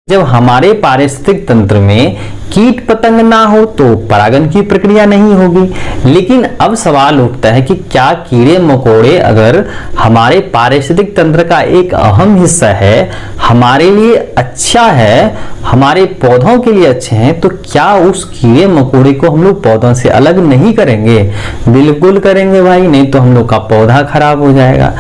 जब हमारे पारिस्थितिक तंत्र में कीट पतंग ना हो तो परागन की प्रक्रिया नहीं होगी। लेकिन अब सवाल उठता है कि क्या कीड़े मकोड़े अगर हमारे पारिस्थितिक तंत्र का एक अहम हिस्सा है, हमारे लिए अच्छा है, हमारे पौधों के लिए अच्छे हैं, तो क्या उस कीड़े मकोड़े को हम लोग पौधों से अलग नहीं करेंगे? बिल्कुल करेंगे भाई, नहीं तो हम लोग का पौधा खराब हो जाएगा।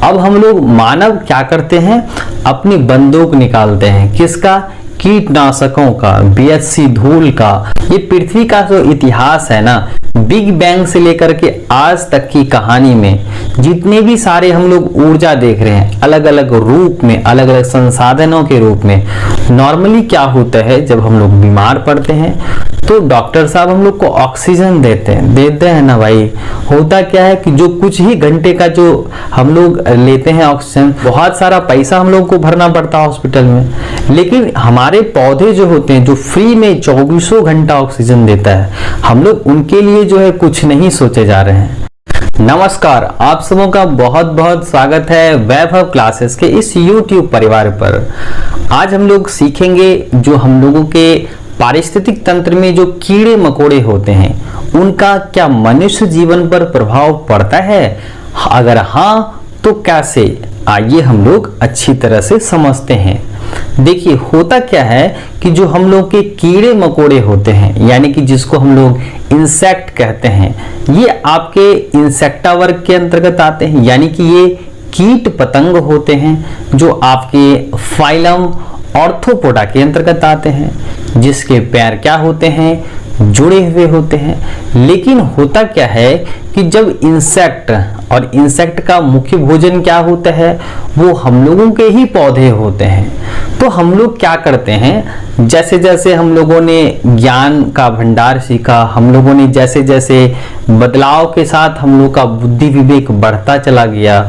अब हम लोग मानव क्या करते हैं, अपनी बंदूक निकालते हैं, किसका? कीटनाशकों का, बीएचसी धूल का। ये पृथ्वी का जो इतिहास है ना, बिग बैंग से लेकर के आज तक की कहानी में जितने भी सारे हम लोग ऊर्जा देख रहे हैं, अलग अलग रूप में, अलग अलग संसाधनों के रूप में, नॉर्मली क्या होता है जब हम लोग बीमार पड़ते हैं तो डॉक्टर साहब हम लोग को ऑक्सीजन देते हैं ना भाई। होता क्या है कि जो कुछ ही घंटे का जो हम लोग लेते हैं ऑक्सीजन, बहुत सारा पैसा हम लोग को भरना पड़ता है हॉस्पिटल में। लेकिन हमारे पौधे जो होते हैं, जो फ्री में 24 घंटा ऑक्सीजन देता है, हम लोग उनके लिए जो है कुछ नहीं सोचे जा रहे हैं। नमस्कार, आप सबों का बहुत बहुत स्वागत है वैभव क्लासेस के इस YouTube परिवार पर। आज हम लोग सीखेंगे जो हम लोगों के पारिस्थितिक तंत्र में जो कीड़े मकोड़े होते हैं, उनका क्या मनुष्य जीवन पर प्रभाव पड़ता है? अगर हाँ तो कैसे? आइए हम लोग अच्छी तरह से समझते हैं। देखिए, होता क्या है कि जो हम लोग के कीड़े मकोड़े होते हैं, यानी कि जिसको हम लोग इंसेक्ट कहते हैं, ये आपके इंसेक्टा वर्ग के अंतर्गत आते हैं। यानी कि ये कीट पतंग होते हैं जो आपके फाइलम ऑर्थोपोडा के अंतर्गत आते हैं, जिसके पैर क्या होते हैं? जुड़े हुए होते हैं। लेकिन होता क्या है कि जब इंसेक्ट, और इंसेक्ट का मुख्य भोजन क्या होता है? वो हम लोगों के ही पौधे होते हैं। तो हम लोग क्या करते हैं, जैसे जैसे हम लोगों ने ज्ञान का भंडार सीखा, हम लोगों ने जैसे जैसे बदलाव के साथ हम लोग का बुद्धि विवेक बढ़ता चला गया,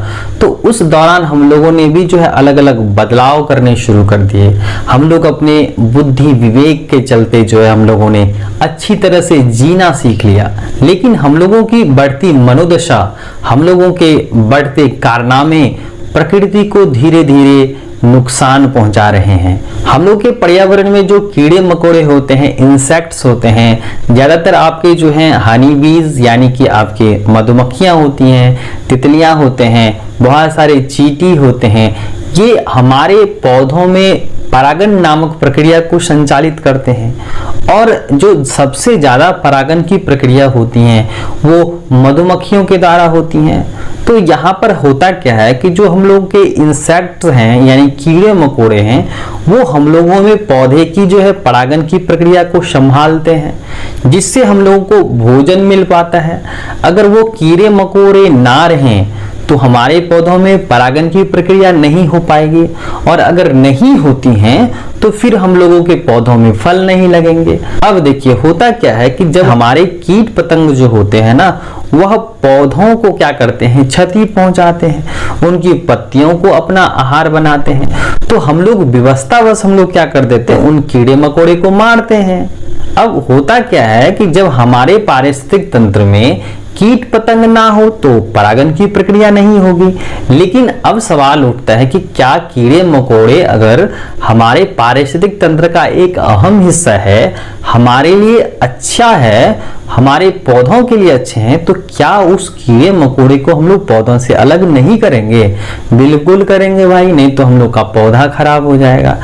तो उस दौरान हम लोगों ने भी जो है अलग अलग बदलाव करने शुरू कर दिए। हम लोग अपने बुद्धि विवेक के चलते जो है हम लोगों ने अच्छी तरह से जीना सीख लिया। लेकिन हम लोगों की बढ़ती मनोदशा, हम लोगों के बढ़ते कारनामे प्रकृति को धीरे धीरे नुकसान पहुंचा रहे हैं। हम लोग के पर्यावरण में जो कीड़े मकोड़े होते हैं, इंसेक्ट्स होते हैं, ज्यादातर आपके जो हैं हनी बीज, यानी कि आपके मधुमक्खियां होती हैं, तितलियां होते हैं, बहुत सारे चींटी होते हैं, ये हमारे पौधों में परागन नामक प्रक्रिया को संचालित करते हैं। और जो सबसे ज्यादा परागन की प्रक्रिया होती हैं वो मधुमक्खियों के द्वारा होती हैं। तो यहाँ पर होता क्या है कि जो हम लोग के इंसेक्ट्स हैं, यानी कीड़े मकोड़े हैं, वो हम लोगों में पौधे की जो है परागन की प्रक्रिया को संभालते हैं, जिससे हम लोगों को भोजन मिल पाता है। अगर वो कीड़े मकोड़े ना रहें तो हमारे पौधों में परागन की प्रक्रिया नहीं हो पाएगी, और अगर नहीं होती हैं तो फिर हम लोगों के पौधों में फल नहीं लगेंगे। अब देखिए, होता क्या है कि जब हमारे कीट पतंग जो होते हैं ना, वह पौधों को क्या करते हैं? क्षति पहुंचाते हैं, उनकी पत्तियों को अपना आहार बनाते हैं। तो हम लोग विवशतावश हम लोग क्या कर देते हैं? उन कीड़े मकोड़े को मारते हैं। अब होता क्या है कि जब हमारे पारिस्थितिक तंत्र में कीट पतंग ना हो तो परागन की प्रक्रिया नहीं होगी। लेकिन अब सवाल उठता है कि क्या कीड़े मकोड़े अगर हमारे पारिस्थितिक तंत्र का एक अहम हिस्सा है, हमारे लिए अच्छा है, हमारे पौधों के लिए अच्छे हैं, तो क्या उस कीड़े मकोड़े को हम लोग पौधों से अलग नहीं करेंगे? बिल्कुल करेंगे भाई, नहीं तो हम लोग का पौधा खराब हो जाएगा।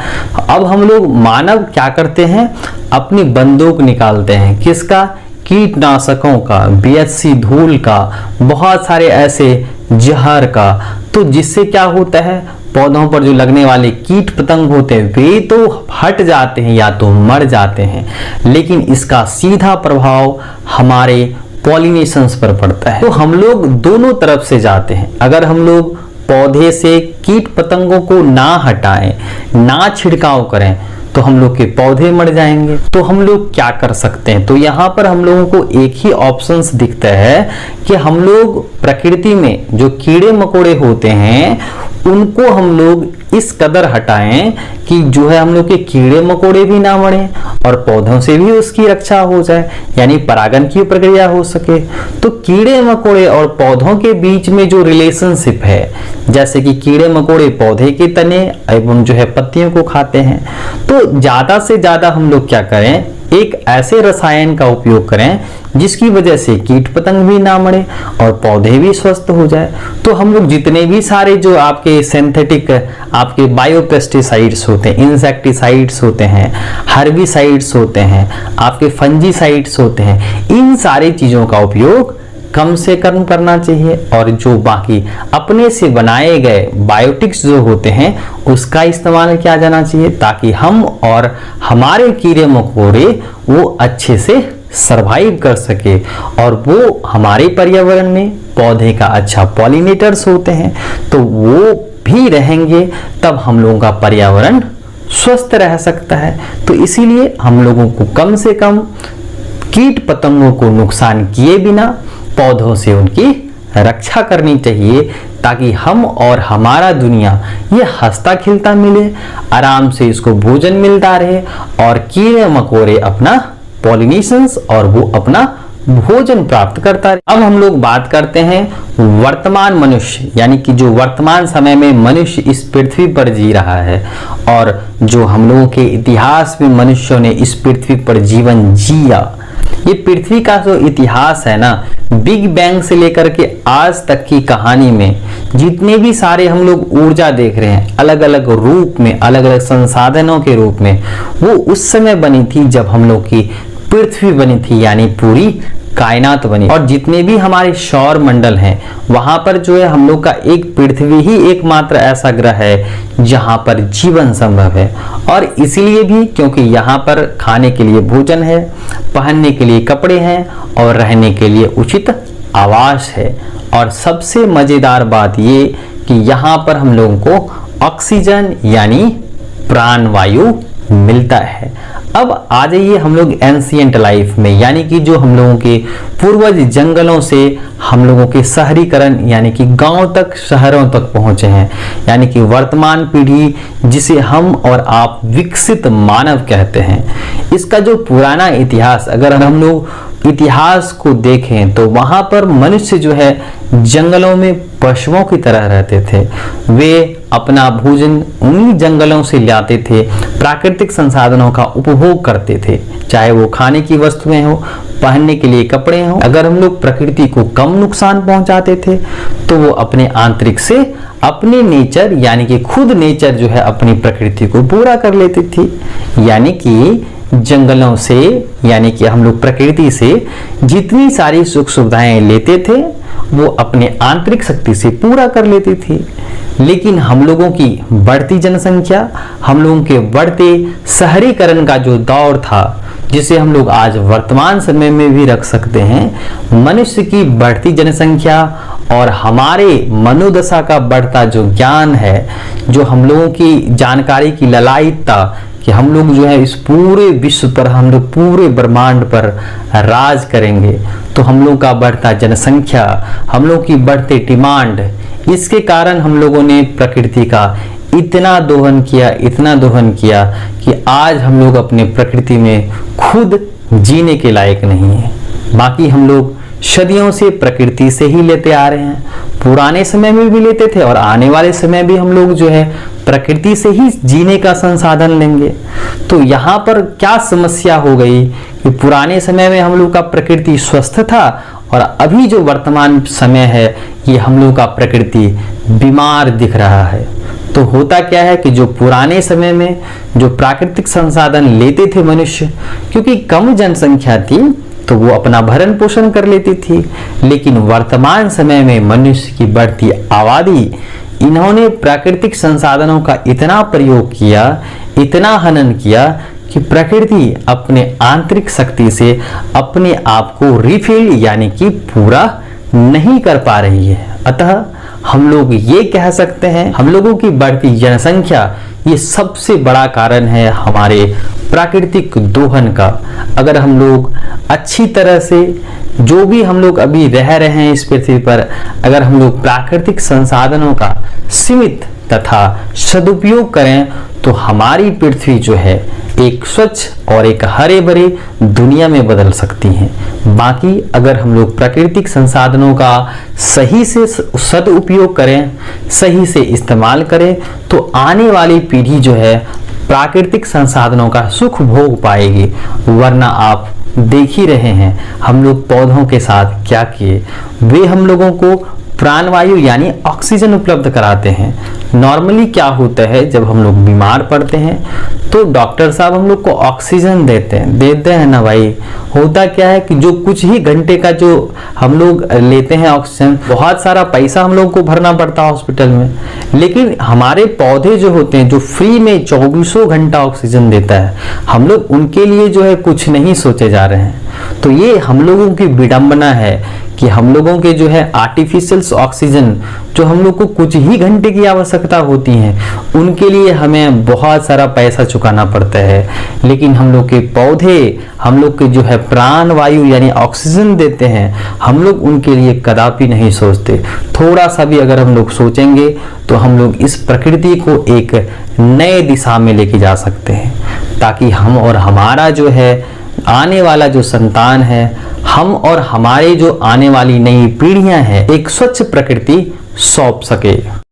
अब हम लोग मानव क्या करते हैं, अपनी बंदूक निकालते हैं, किसका? कीटनाशकों का, बीएचसी धूल का, बहुत सारे ऐसे जहर का। तो जिससे क्या होता है, पौधों पर जो लगने वाले कीट पतंग होते हैं वे तो हट जाते हैं या तो मर जाते हैं, लेकिन इसका सीधा प्रभाव हमारे पॉलिनेशंस पर पड़ता है। तो हम लोग दोनों तरफ से जाते हैं। अगर हम लोग पौधे से कीट पतंगों को ना हटाएं, ना छिड़काव करें, तो हम लोग के पौधे मर जाएंगे। तो हम लोग क्या कर सकते हैं? तो यहाँ पर हम लोगों को एक ही ऑप्शंस दिखता है कि हम लोग प्रकृति में जो कीड़े मकोड़े होते हैं उनको हम लोग इस कदर हटाएं कि जो है हम लोग के कीड़े मकोड़े भी ना मरे और पौधों से भी उसकी रक्षा हो जाए, यानी परागण की प्रक्रिया हो सके। तो कीड़े मकोड़े और पौधों के बीच में जो रिलेशनशिप है, जैसे कि कीड़े मकोड़े पौधे के तने एवं जो है पत्तियों को खाते हैं, तो ज्यादा से ज्यादा हम लोग क्या करें, एक ऐसे रसायन का उपयोग करें जिसकी वजह से कीट पतंग भी ना मरे और पौधे भी स्वस्थ हो जाए। तो हम लोग जितने भी सारे जो आपके सिंथेटिक आपके बायोपेस्टिसाइड्स होते हैं, इंसेक्टिसाइड्स होते हैं, हर्बिसाइड्स होते हैं, आपके फंजीसाइड्स होते हैं, इन सारी चीजों का उपयोग कम से कम करना चाहिए और जो बाकी अपने से बनाए गए बायोटिक्स जो होते हैं उसका इस्तेमाल किया जाना चाहिए, ताकि हम और हमारे कीड़े मकोड़े वो अच्छे से सरवाइव कर सके और वो हमारे पर्यावरण में पौधे का अच्छा पॉलिनेटर्स होते हैं तो वो भी रहेंगे, तब हम लोगों का पर्यावरण स्वस्थ रह सकता है। तो इसीलिए हम लोगों को कम से कम कीट पतंगों को नुकसान किए बिना पौधों से उनकी रक्षा करनी चाहिए, ताकि हम और हमारा दुनिया ये हंसता खिलता मिले, आराम से इसको भोजन मिलता रहे और कीड़े मकोड़े अपना पॉलिनेशंस और वो अपना भोजन प्राप्त करता रहे। अब हम लोग बात करते हैं वर्तमान मनुष्य, यानी कि जो वर्तमान समय में मनुष्य इस पृथ्वी पर जी रहा है और जो हम लोगों के इतिहास में मनुष्यों ने इस पृथ्वी पर जीवन जिया। ये पृथ्वी का जो इतिहास है ना, बिग बैंग से लेकर के आज तक की कहानी में जितने भी सारे हम लोग ऊर्जा देख रहे हैं अलग अलग रूप में, अलग अलग संसाधनों के रूप में, वो उस समय बनी थी जब हम लोग की पृथ्वी बनी थी, यानी पूरी कायनात बनी। और जितने भी हमारे सौर मंडल हैं वहां पर जो है हम लोग का एक पृथ्वी ही एकमात्र ऐसा ग्रह है जहां पर जीवन संभव है। और इसलिए भी क्योंकि यहाँ पर खाने के लिए भोजन है, पहनने के लिए कपड़े हैं और रहने के लिए उचित आवास है। और सबसे मजेदार बात ये कि यहाँ पर हम लोगों को ऑक्सीजन यानी प्राणवायु मिलता है। अब आ जाइए हम लोग एंशिएंट लाइफ में, यानी कि जो हम लोगों के पूर्वज जंगलों से हम लोगों के शहरीकरण यानी कि गांव तक, शहरों तक पहुंचे हैं, यानी कि वर्तमान पीढ़ी जिसे हम और आप विकसित मानव कहते हैं। इसका जो पुराना इतिहास, अगर हम लोग इतिहास को देखें तो वहां पर मनुष्य जो है जंगलों में पशुओं की तरह रहते थे। वे अपना भोजन उन्हीं जंगलों से लाते थे, प्राकृतिक संसाधनों का उपभोग करते थे, चाहे वो खाने की वस्तुएं हो, पहनने के लिए कपड़े हो। अगर हम लोग प्रकृति को कम नुकसान पहुंचाते थे तो वो अपने आंतरिक से अपने नेचर यानी कि खुद नेचर जो है अपनी प्रकृति को पूरा कर लेती थी। यानी कि जंगलों से यानी कि हम लोग प्रकृति से जितनी सारी सुख सुविधाएं लेते थे वो अपने आंतरिक शक्ति से पूरा कर लेती थी। लेकिन हम लोगों की बढ़ती जनसंख्या, हम लोगों के बढ़ते शहरीकरण का जो दौर था, जिसे हम लोग आज वर्तमान समय में भी रख सकते हैं, मनुष्य की बढ़ती जनसंख्या और हमारे मनोदशा का बढ़ता जो ज्ञान है, जो हम लोगों की जानकारी की ललायितता कि हम लोग जो है इस पूरे विश्व पर, हम लोग पूरे ब्रह्मांड पर राज करेंगे, तो हम लोग का बढ़ता जनसंख्या, हम लोग की बढ़ते डिमांड, इसके कारण हम लोगों ने प्रकृति का इतना दोहन किया कि आज हम लोग अपने प्रकृति में खुद जीने के लायक नहीं है। बाकी हम लोग सदियों से प्रकृति से ही लेते आ रहे हैं, पुराने समय में भी लेते थे और आने वाले समय भी हम लोग जो है प्रकृति से ही जीने का संसाधन लेंगे। तो यहाँ पर क्या समस्या हो गई कि पुराने समय में हम लोग का प्रकृति स्वस्थ था और अभी जो वर्तमान समय है ये हम लोग का प्रकृति बीमार दिख रहा है। तो होता क्या है कि जो पुराने समय में जो प्राकृतिक संसाधन लेते थे मनुष्य, क्योंकि कम जनसंख्या थी तो वो अपना भरण पोषण कर लेती थी, लेकिन वर्तमान समय में मनुष्य की बढ़ती आबादी, इन्होंने प्राकृतिक संसाधनों का इतना प्रयोग किया, इतना हनन किया कि प्रकृति अपने आंतरिक शक्ति से अपने आप को रिफिल यानी कि पूरा नहीं कर पा रही है। अतः हम लोग ये कह सकते हैं हम लोगों की बढ़ती जनसंख्या ये सबसे बड़ा कारण है हमारे प्राकृतिक दोहन का। अगर हम लोग अच्छी तरह से जो भी हम लोग अभी रह रहे हैं इस पृथ्वी पर, अगर हम लोग प्राकृतिक संसाधनों का सीमित तथा सदुपयोग करें तो हमारी पृथ्वी जो है एक स्वच्छ और एक हरे भरे दुनिया में बदल सकती है। बाकी अगर हम लोग प्राकृतिक संसाधनों का सही से सदुपयोग करें, सही से इस्तेमाल करें, तो आने वाली पीढ़ी जो है प्राकृतिक संसाधनों का सुख भोग पाएगी। वरना आप देख ही रहे हैं हम लोग पौधों के साथ क्या किए। वे हम लोगों को प्राणवायु यानी ऑक्सीजन उपलब्ध कराते हैं। नॉर्मली क्या होता है, जब हम लोग बीमार पड़ते हैं तो डॉक्टर साहब हम लोग को ऑक्सीजन देते हैं ना भाई। होता क्या है कि जो कुछ ही घंटे का जो हम लोग लेते हैं ऑक्सीजन, बहुत सारा पैसा हम लोग को भरना पड़ता है हॉस्पिटल में। लेकिन हमारे पौधे जो होते हैं, जो फ्री में 24 घंटा ऑक्सीजन देता है, हम लोग उनके लिए जो है कुछ नहीं सोचे जा रहे हैं। तो ये हम लोगों की विडंबना है कि हम लोगों के जो है आर्टिफिशियल ऑक्सीजन, जो हम लोग को कुछ ही घंटे की आवश्यकता होती है, उनके लिए हमें बहुत सारा पैसा चुकाना पड़ता है। लेकिन हम लोग के पौधे हम लोग के जो है प्राण वायु यानी ऑक्सीजन देते हैं, हम लोग उनके लिए कदापि नहीं सोचते। थोड़ा सा भी अगर हम लोग सोचेंगे तो हम लोग इस प्रकृति को एक नए दिशा में लेके जा सकते हैं, ताकि हम और हमारा जो है आने वाला जो संतान है, हम और हमारे जो आने वाली नई पीढ़ियां हैं, एक स्वच्छ प्रकृति सौंप सके।